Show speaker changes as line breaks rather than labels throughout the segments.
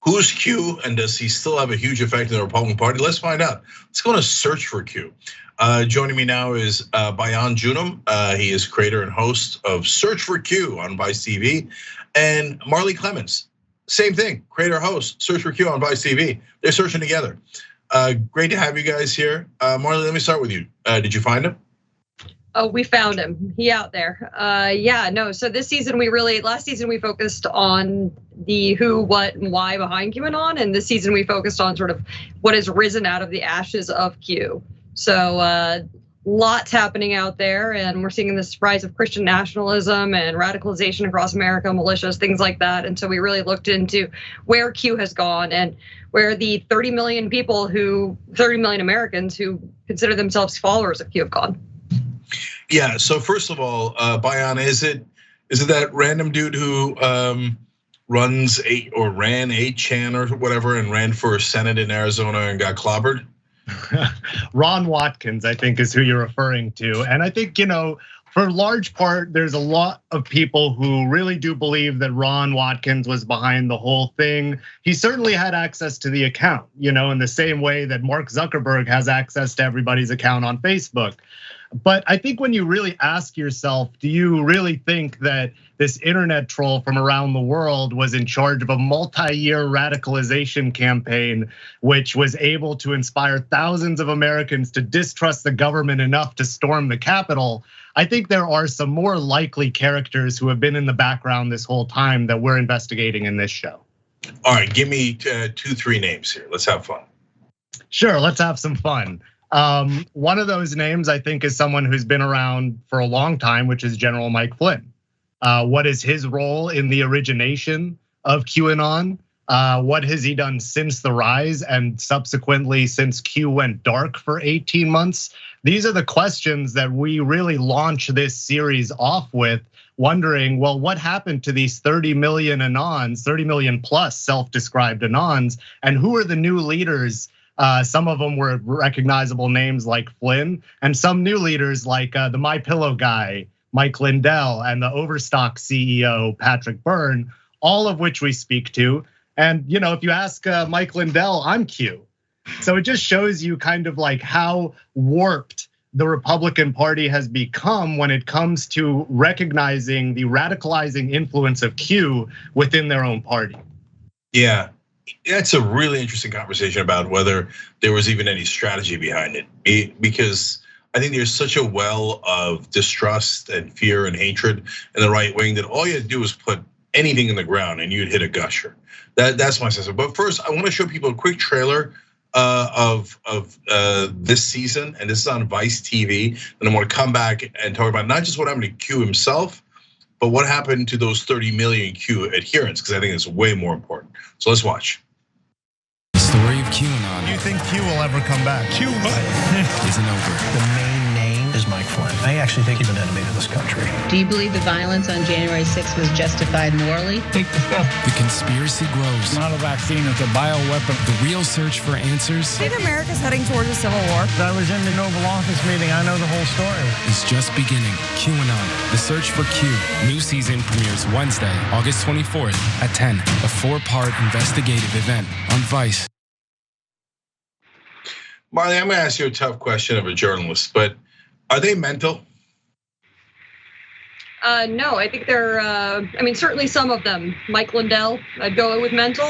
Who's Q, and does he still have a huge effect in the Republican Party? Let's find out. Let's go to search for Q. Joining me now is Bayan Joonam. He is creator and host of Search for Q on Vice TV, and Marley Clements, same thing, creator host, Search for Q on Vice TV. They're searching together. Great to have you guys here. Marley, let me start with you. Did you find him?
Oh, we found him. He out there. Yeah, no. So this season last season we focused on the who, what, and why behind QAnon, and this season we focused on sort of what has risen out of the ashes of Q. So lots happening out there, and we're seeing this rise of Christian nationalism and radicalization across America, militias, things like that. And so we really looked into where Q has gone and where the 30 million Americans who consider themselves followers of Q have gone.
Yeah. So first of all, Bayan, is it that random dude who ran 8chan or whatever and ran for Senate in Arizona and got clobbered?
Ron Watkins, I think, is who you're referring to. And I think, for large part, there's a lot of people who really do believe that Ron Watkins was behind the whole thing. He certainly had access to the account, in the same way that Mark Zuckerberg has access to everybody's account on Facebook. But I think when you really ask yourself, do you really think that this internet troll from around the world was in charge of a multi-year radicalization campaign, which was able to inspire thousands of Americans to distrust the government enough to storm the Capitol? I think there are some more likely characters who have been in the background this whole time that we're investigating in this show.
All right, give me 2-3 names here. Let's have fun.
Sure, let's have some fun. One of those names I think is someone who's been around for a long time, which is General Mike Flynn. What is his role in the origination of QAnon? What has he done since the rise and subsequently since Q went dark for 18 months? These are the questions that we really launch this series off with, wondering, well, what happened to these 30 million Anons, 30 million plus self-described Anons, and who are the new leaders? Some of them were recognizable names like Flynn, and some new leaders like the MyPillow guy, Mike Lindell, and the Overstock CEO, Patrick Byrne, all of which we speak to. And if you ask Mike Lindell, I'm Q. So it just shows you kind of like how warped the Republican Party has become when it comes to recognizing the radicalizing influence of Q within their own party.
Yeah. That's a really interesting conversation about whether there was even any strategy behind it, because I think there's such a well of distrust and fear and hatred in the right wing that all you had to do was put anything in the ground and you'd hit a gusher. That's my sense. But first, I want to show people a quick trailer of this season, and this is on Vice TV. And I want to come back and talk about not just what happened to Q himself, but what happened to those 30 million Q adherents, because I think it's way more important. So let's watch.
The story of QAnon.
Do you think Q will ever come back?
Q isn't over.
The main name is Mike Flynn. I actually think he's an enemy to this country.
Do you believe the violence on January 6th was justified morally?
Take the stuff. The conspiracy grows.
It's not a vaccine, it's a bioweapon.
The real search for answers.
Do you think America's heading towards a civil war?
I was in the Oval Office meeting, I know the whole story.
Is just beginning. QAnon, the search for Q. New season premieres Wednesday, August 24th at 10. A 4-part investigative event on Vice.
Marley, I'm gonna ask you a tough question of a journalist, but are they mental?
No, I think they're, certainly some of them. Mike Lindell, I'd go with mental,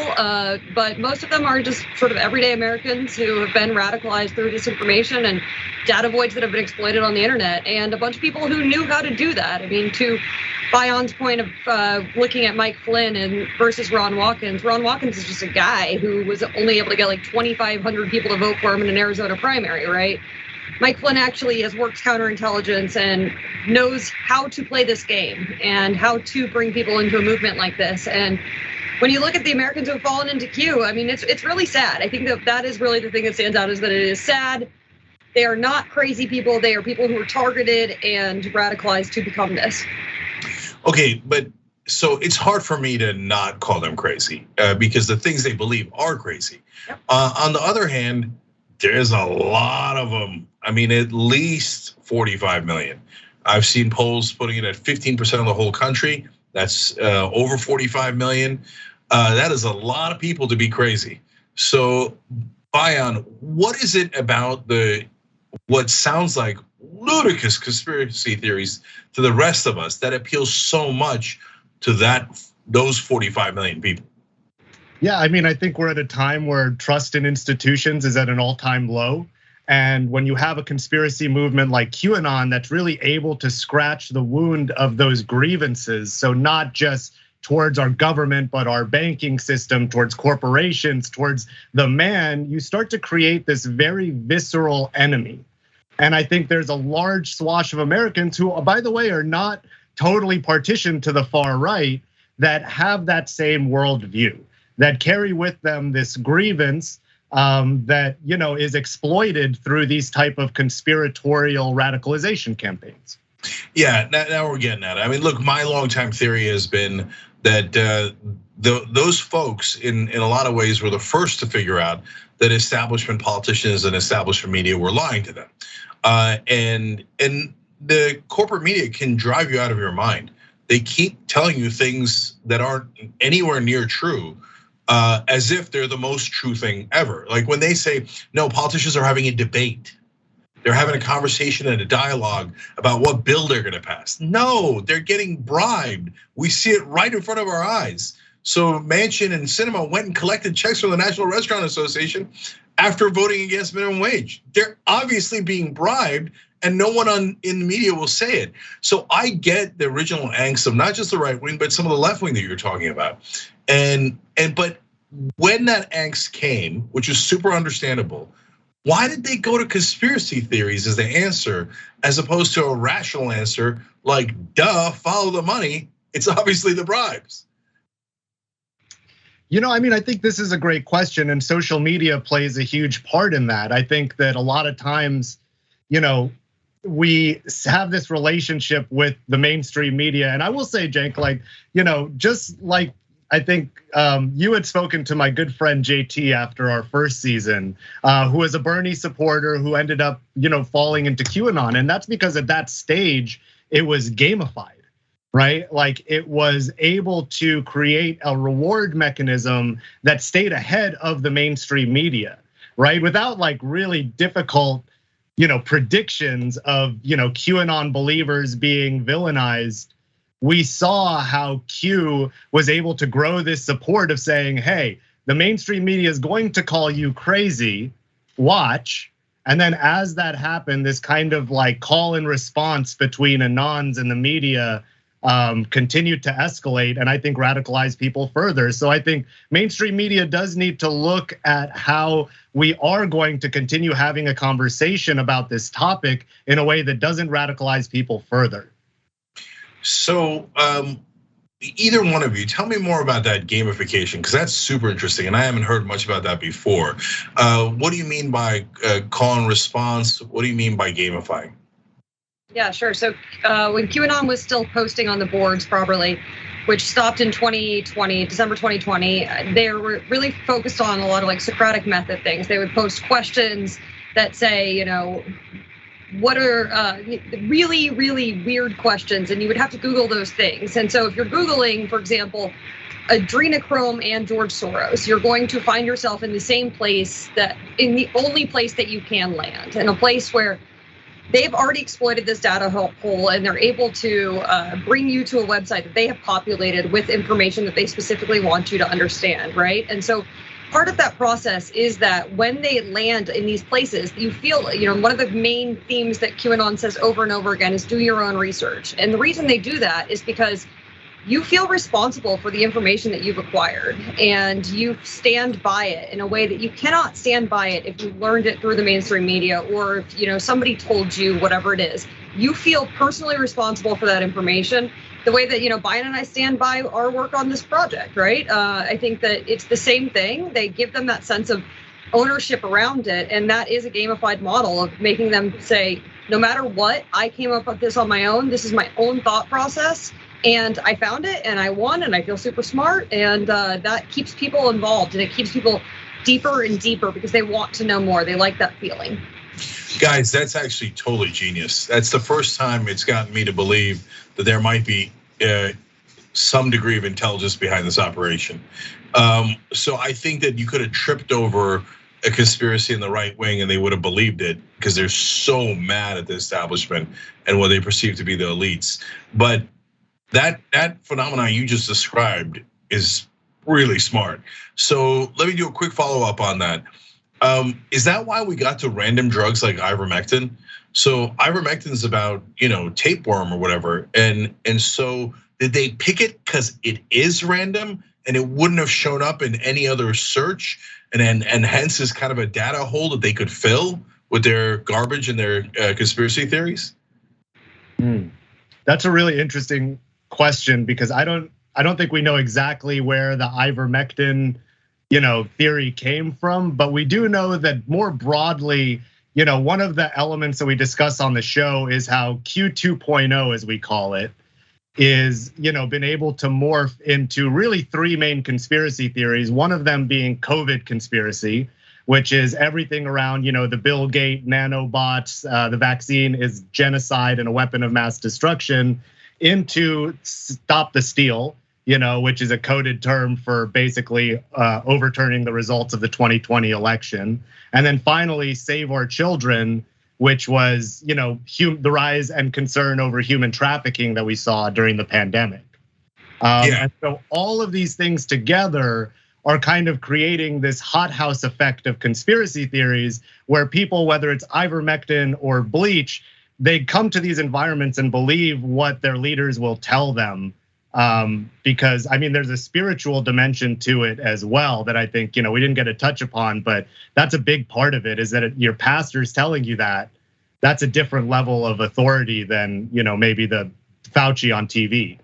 but most of them are just sort of everyday Americans who have been radicalized through disinformation and data voids that have been exploited on the internet, and a bunch of people who knew how to do that. I mean, to Bayan's point of looking at Mike Flynn versus Ron Watkins is just a guy who was only able to get like 2,500 people to vote for him in an Arizona primary, right? Mike Flynn actually has worked counterintelligence and knows how to play this game and how to bring people into a movement like this. And when you look at the Americans who have fallen into Q, I mean, it's really sad. I think that is really the thing that stands out, is that it is sad. They are not crazy people. They are people who are targeted and radicalized to become this.
Okay, but so it's hard for me to not call them crazy because the things they believe are crazy. Yep. On the other hand, there's a lot of them. I mean, at least 45 million. I've seen polls putting it at 15% of the whole country. That's over 45 million. That is a lot of people to be crazy. So, Bayan, what is it about what sounds like ludicrous conspiracy theories to the rest of us that appeals so much to those 45 million people?
Yeah, I mean, I think we're at a time where trust in institutions is at an all-time low. And when you have a conspiracy movement like QAnon that's really able to scratch the wound of those grievances, so not just towards our government, but our banking system, towards corporations, towards the man, you start to create this very visceral enemy. And I think there's a large swath of Americans who, by the way, are not totally partitioned to the far right that have that same worldview, that carry with them this grievance that is exploited through these type of conspiratorial radicalization campaigns.
Yeah, now we're getting at it. I mean, look, my longtime theory has been that those folks, in a lot of ways, were the first to figure out that establishment politicians and establishment media were lying to them, and the corporate media can drive you out of your mind. They keep telling you things that aren't anywhere near true, as if they're the most true thing ever. Like when they say, no, politicians are having a debate. They're having a conversation and a dialogue about what bill they're gonna pass. No, they're getting bribed. We see it right in front of our eyes. So Manchin and Sinema went and collected checks from the National Restaurant Association after voting against minimum wage. They're obviously being bribed, and no one in the media will say it. So I get the original angst of not just the right wing, but some of the left wing that you're talking about. But when that angst came, which is super understandable, why did they go to conspiracy theories as the answer, as opposed to a rational answer like, duh, follow the money? It's obviously the bribes.
I mean, I think this is a great question, and social media plays a huge part in that. I think that a lot of times, we have this relationship with the mainstream media, and I will say, Cenk, just like I think you had spoken to my good friend JT after our first season, who was a Bernie supporter who ended up, falling into QAnon, and that's because at that stage it was gamified, right? Like it was able to create a reward mechanism that stayed ahead of the mainstream media, right? Without like really difficult, predictions of, QAnon believers being villainized. We saw how Q was able to grow this support of saying, hey, the mainstream media is going to call you crazy, watch. And then as that happened, this kind of like call and response between Anons and the media continued to escalate, and I think radicalize people further. So I think mainstream media does need to look at how we are going to continue having a conversation about this topic in a way that doesn't radicalize people further.
So either one of you, tell me more about that gamification, because that's super interesting, and I haven't heard much about that before. What do you mean by call and response? What do you mean by gamifying?
Yeah, sure. So when QAnon was still posting on the boards properly, which stopped in 2020, December 2020, they were really focused on a lot of like Socratic method things. They would post questions that say, what are really, really weird questions, and you would have to Google those things. And so if you're Googling, for example, adrenochrome and George Soros, you're going to find yourself in the same place, in the only place that you can land, in a place where they've already exploited this data hole, and they're able to bring you to a website that they have populated with information that they specifically want you to understand, right? And so part of that process is that when they land in these places, you feel, one of the main themes that QAnon says over and over again is do your own research. And the reason they do that is because you feel responsible for the information that you've acquired, and you stand by it in a way that you cannot stand by it if you learned it through the mainstream media, or if somebody told you whatever it is. You feel personally responsible for that information, the way that Bayan and I stand by our work on this project, right? I think that it's the same thing. They give them that sense of ownership around it, and that is a gamified model of making them say, no matter what, I came up with this on my own. This is my own thought process, and I found it, and I won, and I feel super smart, and that keeps people involved, and it keeps people deeper and deeper because they want to know more. They like that feeling.
Guys, that's actually totally genius. That's the first time it's gotten me to believe that there might be some degree of intelligence behind this operation. So I think that you could have tripped over a conspiracy in the right wing and they would have believed it because they're so mad at the establishment and what they perceive to be the elites. But that phenomenon you just described is really smart. So let me do a quick follow up on that. Is that why we got to random drugs like ivermectin? So ivermectin is about, tapeworm or whatever. And so did they pick it because it is random and it wouldn't have shown up in any other search? And hence is kind of a data hole that they could fill with their garbage and their conspiracy theories?
That's a really interesting question because I don't think we know exactly where the ivermectin, theory came from, but we do know that more broadly, one of the elements that we discuss on the show is how Q 2.0, as we call it, is been able to morph into really three main conspiracy theories. One of them being COVID conspiracy, which is everything around the Bill Gates nanobots, the vaccine is genocide and a weapon of mass destruction, into stop the steal, which is a coded term for basically overturning the results of the 2020 election. And then finally, save our children, which was the rise and concern over human trafficking that we saw during the pandemic. And so all of these things together are kind of creating this hothouse effect of conspiracy theories where people, whether it's ivermectin or bleach, they come to these environments and believe what their leaders will tell them. Because there's a spiritual dimension to it as well that I think, we didn't get to touch upon, but that's a big part of it is that your pastor's telling you that's a different level of authority than, maybe the Fauci on TV.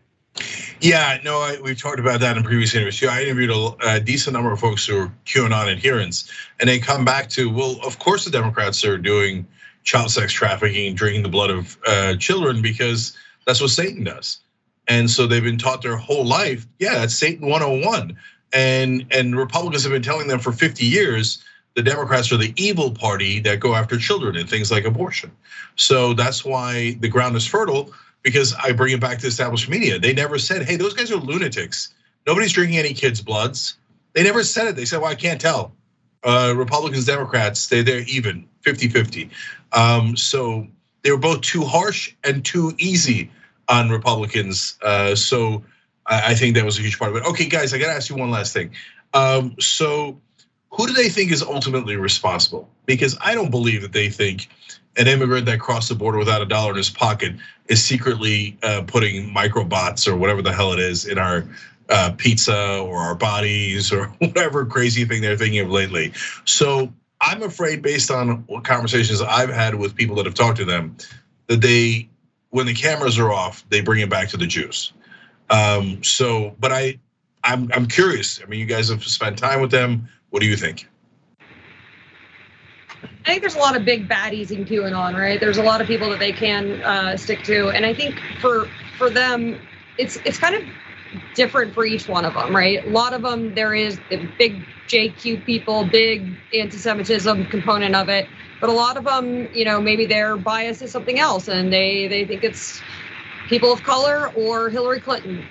Yeah, no, we've talked about that in previous interviews. I interviewed a decent number of folks who are QAnon adherents, and they come back to, well, of course the Democrats are doing child sex trafficking, drinking the blood of children because that's what Satan does. And so they've been taught their whole life, yeah, that's Satan 101. And Republicans have been telling them for 50 years, the Democrats are the evil party that go after children and things like abortion. So that's why the ground is fertile, because I bring it back to established media. They never said, hey, those guys are lunatics. Nobody's drinking any kids' bloods. They never said it. They said, well, I can't tell. Republicans, Democrats, they're even 50-50. So they were both too harsh and too easy on Republicans. So I think that was a huge part of it. Okay, guys, I gotta ask you one last thing. So who do they think is ultimately responsible? Because I don't believe that they think an immigrant that crossed the border without $1 in his pocket is secretly putting microbots or whatever the hell it is in our pizza or our bodies or whatever crazy thing they're thinking of lately. So I'm afraid, based on what conversations I've had with people that have talked to them, that when the cameras are off, they bring it back to the Jews. But I'm curious. You guys have spent time with them. What do you think?
I think there's a lot of big baddies in QAnon, right? There's a lot of people that they can stick to, and I think for them, it's kind of different for each one of them, right? A lot of them, there is the big JQ people, big anti-Semitism component of it, but a lot of them, maybe their bias is something else, and they think it's people of color or Hillary Clinton.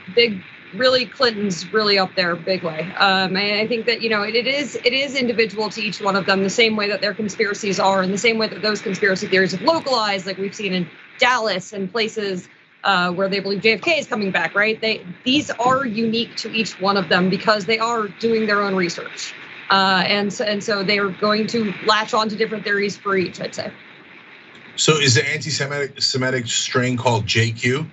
Clinton's really up there, big way. I think that it is individual to each one of them, the same way that their conspiracies are, and the same way that those conspiracy theories have localized, like we've seen in Dallas and places where they believe JFK is coming back, right? These are unique to each one of them because they are doing their own research, and so they are going to latch on to different theories for each, I'd say.
So is the anti-Semitic strain called JQ?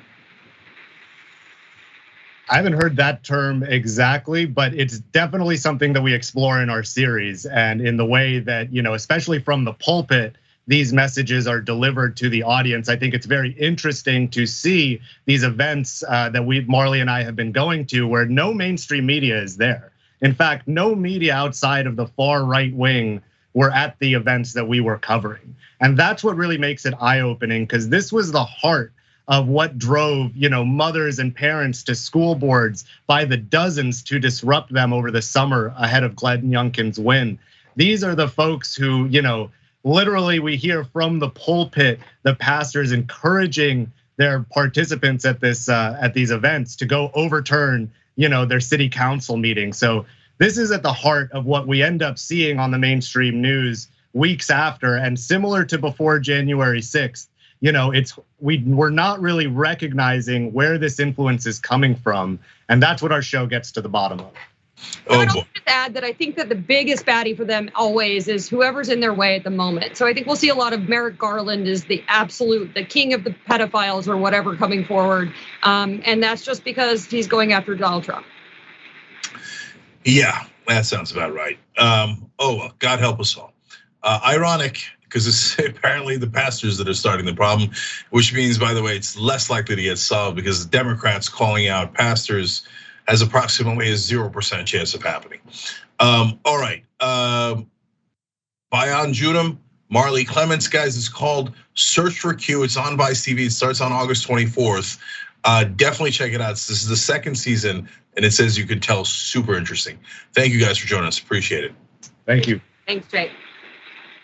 I haven't heard that term exactly, but it's definitely something that we explore in our series, and in the way that, especially from the pulpit, these messages are delivered to the audience. I think it's very interesting to see these events that Marley and I have been going to where no mainstream media is there. In fact, no media outside of the far right wing were at the events that we were covering. And that's what really makes it eye-opening, because this was the heart of what drove, mothers and parents to school boards by the dozens to disrupt them over the summer ahead of Glenn Youngkin's win. These are the folks who, literally we hear from the pulpit, the pastors encouraging their participants at these events to go overturn, their city council meeting. So This is at the heart of what we end up seeing on the mainstream news weeks after, and similar to before January 6th. We're not really recognizing where this influence is coming from, and that's what our show gets to the bottom of.
I'd also just add that I think that the biggest baddie for them always is whoever's in their way at the moment. So I think we'll see a lot of Merrick Garland as the king of the pedophiles or whatever coming forward. And that's just because he's going after Donald Trump.
Yeah, that sounds about right. God help us all. Ironic, because it's apparently the pastors that are starting the problem, which means, by the way, it's less likely to get solved because the Democrats calling out pastors has approximately a 0% chance of happening. All right, Bayan, Joonam, Marley, Clements, guys, it's called Search for Q. It's on Vice TV. It starts on August 24th. Definitely check it out. This is the second season, and it says you can tell super interesting. Thank you guys for joining us. Appreciate it.
Thank you.
Thanks, Jake.